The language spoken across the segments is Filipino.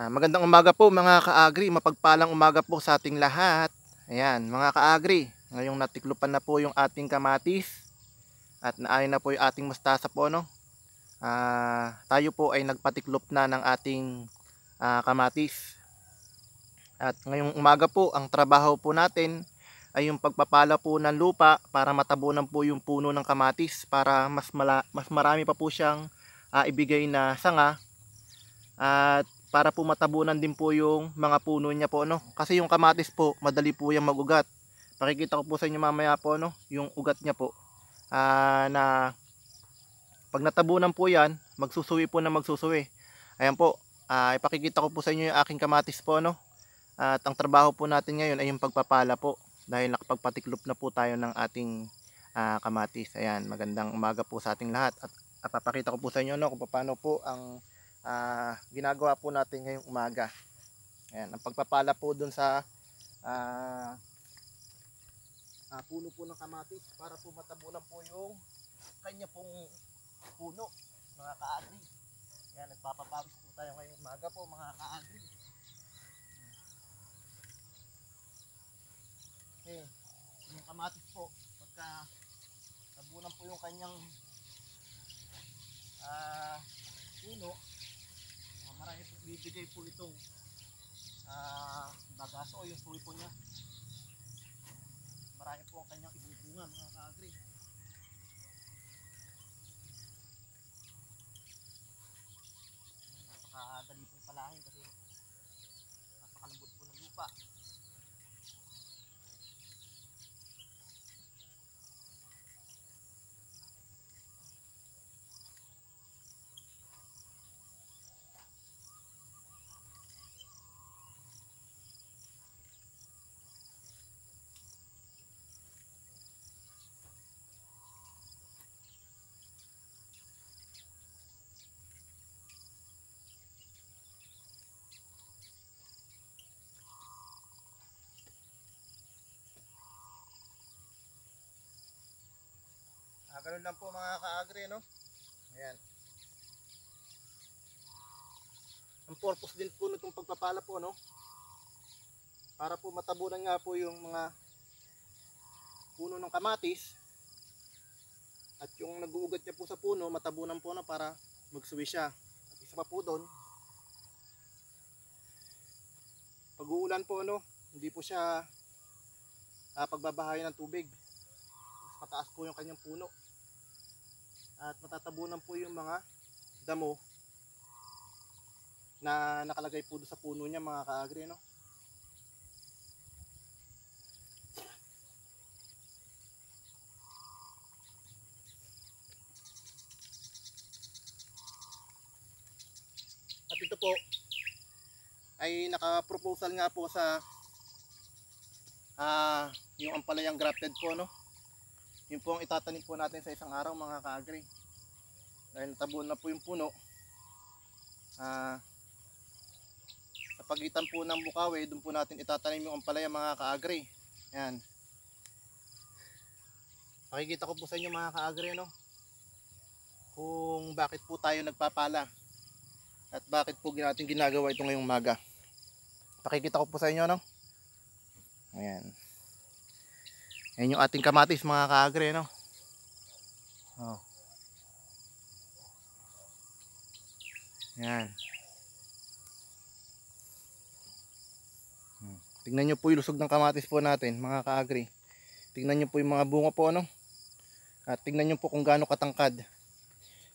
Magandang umaga po mga ka-agri, mapagpalang umaga po sa ating lahat. Ayan, mga ka-agri, ngayong natiklupan na po yung ating kamatis at naayos na po yung ating mustasa po, no? Tayo po ay nagpatiklop na ng ating kamatis. At ngayong umaga po, ang trabaho po natin ay yung pagpapala po ng lupa para matabunan po yung puno ng kamatis para mas marami pa po siyang ibigay na sanga at para po matabunan din po yung mga puno niya po, no? Kasi yung kamatis po, madali po yung magugat. Pakikita ko po sa inyo mamaya po, no, yung ugat niya po. Na pag natabunan po yan, magsusuwi po na magsusuwi. Ayan po, ipakikita ko po sa inyo yung aking kamatis po, no? At ang trabaho po natin ngayon ay yung pagpapala po. Dahil nakapagpatiklop na po tayo ng ating kamatis. Ayan, magandang umaga po sa ating lahat. At papakita ko po sa inyo, no, kung paano po ang ginagawa po natin ngayong umaga. Ayan, ang pagpapala po dun sa puno po ng kamatis para po matabunan po yung kanya pong puno, mga ka-agri. Ayan, nagpapapawis po tayo ngayong umaga po, mga ka-agri. Okay, yung kamatis po, pagka tabunan po yung kanyang puno, marami po bibigay po itong bagaso o yung suwi po niya. Marami po ang kanyang ibubunga, mga ka-agri. Napakadali pong palahin kasi napakalambot po ng lupa. Ganun lang po mga ka-agri, no? Ayan. Ang purpose din po nitong pagpapala po, no? Para po matabunan nga po yung mga puno ng kamatis at yung nag-uugat niya po sa puno, matabunan po na para magsuwi siya. At isa pa po doon, pag uulan po, no, hindi po siya pagbabahayan ng tubig. Mas mataas po yung kanyang puno. At matatabunan po yung mga damo na nakalagay po doon sa puno niya, mga ka-agri, no? At ito po ay naka-proposal nga po sa yung ampalayang grafted po, no? Yun po ang itatanim po natin sa isang araw, mga ka-agri. Dahil natabunan na po yung puno. Sa pagitan po ng bukawi, doon po natin itatanim yung ampalaya, mga ka-agri. Yan. Makikita ko po sa inyo, mga ka-agri, no, kung bakit po tayo nagpapala at bakit po natin ginagawa ito ngayong umaga. Pakikita ko po sa inyo, no. Ayan. Ayan yung ating kamatis, mga ka-agri, no. Oh. Ayan. Tingnan nyo po yung lusog ng kamatis po natin, mga ka-agri. Tingnan nyo po yung mga bunga po, no. At tingnan nyo po kung gaano katangkad.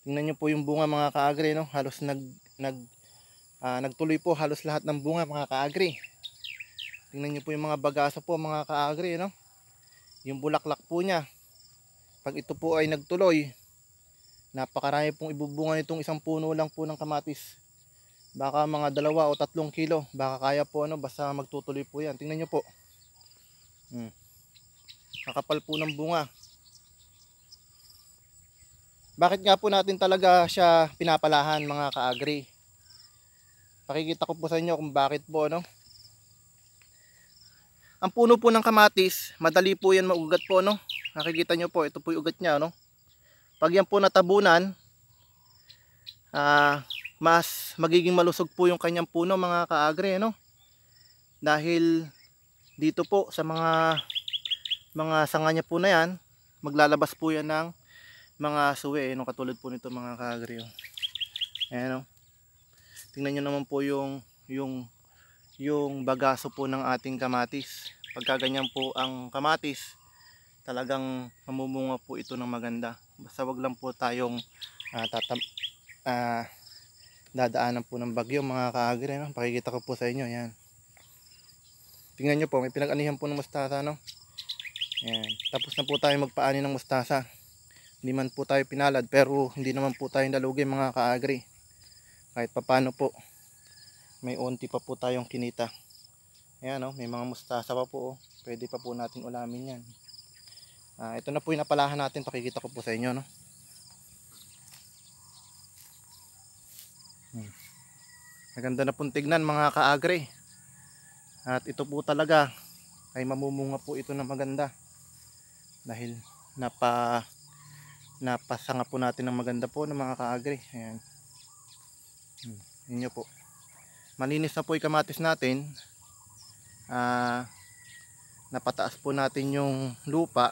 Tingnan nyo po yung bunga, mga ka-agri, no. Halos nagtuloy po halos lahat ng bunga, mga ka-agri. Tingnan nyo po yung mga bagaso po, mga ka-agri, no. Yung bulaklak po niya, pag ito po ay nagtuloy, napakarami pong ibubunga nitong isang puno lang po ng kamatis. Baka mga 2 o 3 kilo, baka kaya po, ano, basta magtutuloy po yan. Tingnan nyo po. Kakapal po ng bunga. Bakit nga po natin talaga siya pinapalahan, mga ka-agri? Pakikita ko po sa inyo kung bakit po, no. Ang puno po ng kamatis, madali po yan maugat po, no. Nakikita nyo po, ito po yung ugat niya, no. Pag yan po natabunan, mas magiging malusog po yung kanyang puno mga kaagri, ano? Dahil dito po sa mga sanga niya po na yan, maglalabas po yan ng mga suwi, no? Katulad po nito mga kaagri. Oh. Ayan, oh. Tingnan nyo naman po yung bagaso po ng ating kamatis. Pagka ganyan po ang kamatis, talagang mamumunga po ito ng maganda. Basta wag lang po tayong dadaanan po ng bagyo mga kaagri, no? Pakikita ko po sa inyo, yan. Tingnan nyo po, may pinag-anihan po ng mustasa, no? Yan. Tapos na po tayo magpaani ng mustasa. Hindi man po tayo pinalad, pero hindi naman po tayo nalugi mga kaagri. Kahit papano po, may unti pa po tayong kinita. Ayan, no? May mga mustasa pa po, oh. Pwede pa po natin ulamin yan. Ito na po yung napalahan natin, pakikita ko po sa inyo, no? Maganda na pong tignan mga kaagri. At ito po talaga ay mamumunga po ito na maganda. Dahil napasanga po natin ng maganda po ng mga kaagri. Ayan. Inyo po. Malinis na po yung kamatis natin. Napataas po natin yung lupa.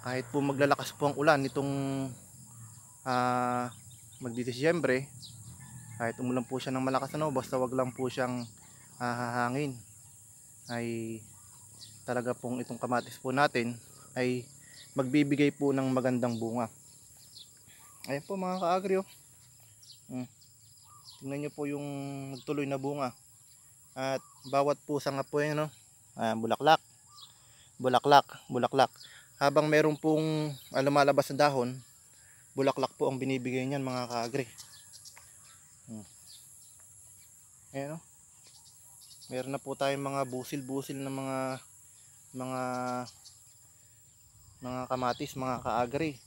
Kahit po maglalakas po ang ulan nitong magdi-Disyembre, kahit umulan po siya ng malakas, ano, basta wag lang po siyang hahangin, ay talaga pong itong kamatis po natin ay magbibigay po ng magandang bunga. Ayan po mga kaagri, oh. Tingnan nyo po yung nagtuloy na bunga. At bawat pusa nga po yan, no? Bulaklak, bulaklak, bulaklak. Habang meron pong lumalabas na dahon, bulaklak po ang binibigay niyan mga kaagri. Ayan, no? Meron na po tayong mga busil-busil na mga kamatis mga kaagri.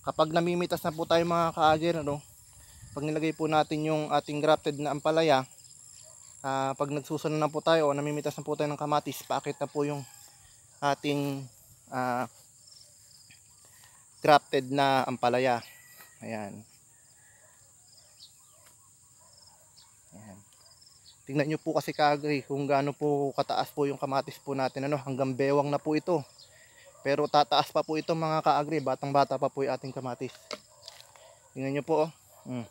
Kapag namimitas na po tayo mga kaagri, ano, pag nilagay po natin yung ating grafted na ampalaya, pag nagsusunod na po tayo o namimitas na po tayo ng kamatis, paakit na po yung ating grafted na ampalaya. Ayan. Ayan. Tingnan nyo po kasi kaagri kung gaano po kataas po yung kamatis po natin, ano, hanggang bewang na po ito. Pero tataas pa po ito mga kaagri, batang bata pa po yung ating kamatis. Tingnan nyo po, oh.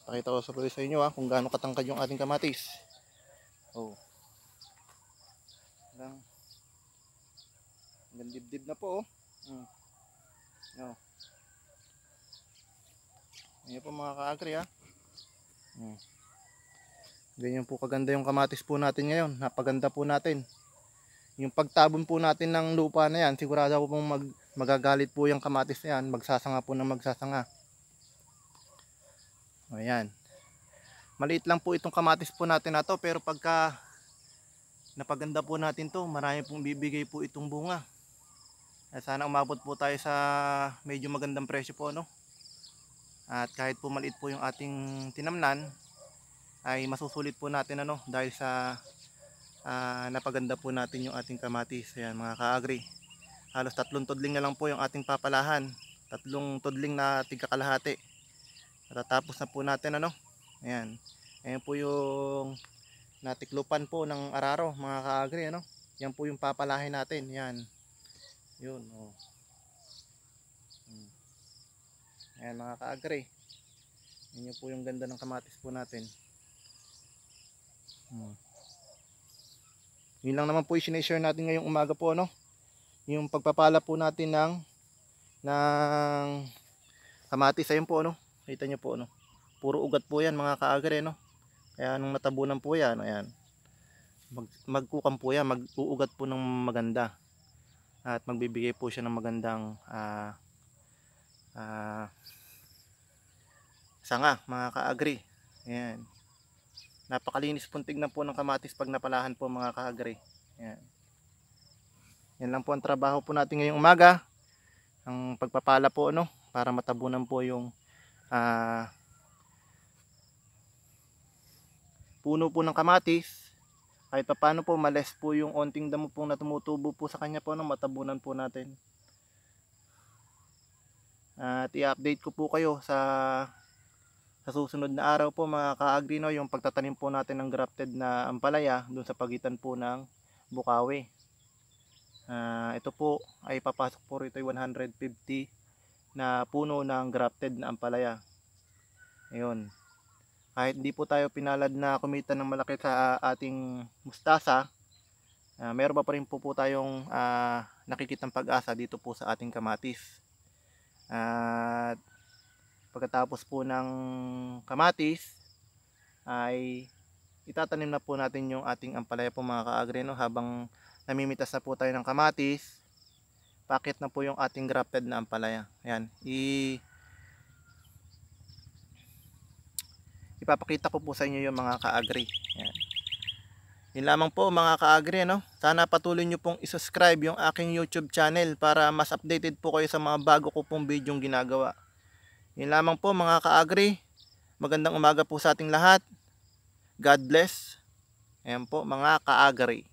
Pakita ko sa inyo, kung gaano katangkad yung ating kamatis. Oh. Hanggang dibdib na po, oh. Oh. Ayan po mga kaagri, Ganyan po kaganda yung kamatis po natin ngayon. Napaganda po natin. Yung pagtabon po natin ng lupa na yan, sigurado po pong magagalit po yung kamatis na yan. Magsasanga po ng magsasanga. Ayan. Maliit lang po itong kamatis po natin na to, pero pagka napaganda po natin to, marami pong bibigay po itong bunga. Sana umabot po tayo sa medyo magandang presyo po, no? At kahit po maliit po yung ating tinamnan, ay masusulit po natin, ano, dahil sa napaganda po natin yung ating kamatis. Ayan mga kaagri, halos 3 tudling na lang po yung ating papalahan, 3 tudling na tigkakalahati. Matatapos na po natin, ano. Ayan, ayan po yung natiklupan po ng araro mga kaagri, ano. Yan po yung papalahin natin. Yan, yun, oh. Ayan mga kaagri, yun po yung ganda ng kamatis po natin. Yun lang naman po yung sinishare natin ngayong umaga po, no? Yung pagpapala po natin ng kamatis. Ayun po, no? Kita nyo po, no? Puro ugat po yan mga kaagri, no? Kaya nung natabunan po yan, ayan, magkukam po yan, mag-uugat po ng maganda. At magbibigay po siya ng magandang sanga mga kaagri. Ayan. Napakalinis pong tignan po ng kamatis pag napalahan po mga kaagri. Ayan. Yan lang po ang trabaho po natin ngayong umaga. Ang pagpapala po, no, para matabunan po yung puno po ng kamatis. Kahit pa paano po, males po yung onting damo pong na tumutubo po sa kanya po, no, matabunan po natin. At i-update ko po kayo sa susunod na araw po mga ka-agri, no, yung pagtatanim po natin ng grafted na ampalaya dun sa pagitan po ng Bukawi. Ito po ay papasok po rito ay 150 na puno ng grafted na ampalaya. Ayun. Kahit hindi po tayo pinalad na kumita ng malaki sa ating mustasa, meron pa rin po tayong nakikitang pag-asa dito po sa ating kamatis. At pagkatapos po ng kamatis ay itatanim na po natin yung ating ampalaya po mga ka-agri, no? Habang namimitas na po tayo ng kamatis, pakit na po yung ating grafted na ampalaya. Ayan, ipapakita ko po sa inyo yung mga ka-agri. Ayan. Yun lamang po mga ka-agri, no? Sana patuloy nyo pong isubscribe yung aking YouTube channel para mas updated po kayo sa mga bago ko pong video ginagawa. Yun lamang po mga ka-agri. Magandang umaga po sa ating lahat. God bless. Ayan po mga ka-agri.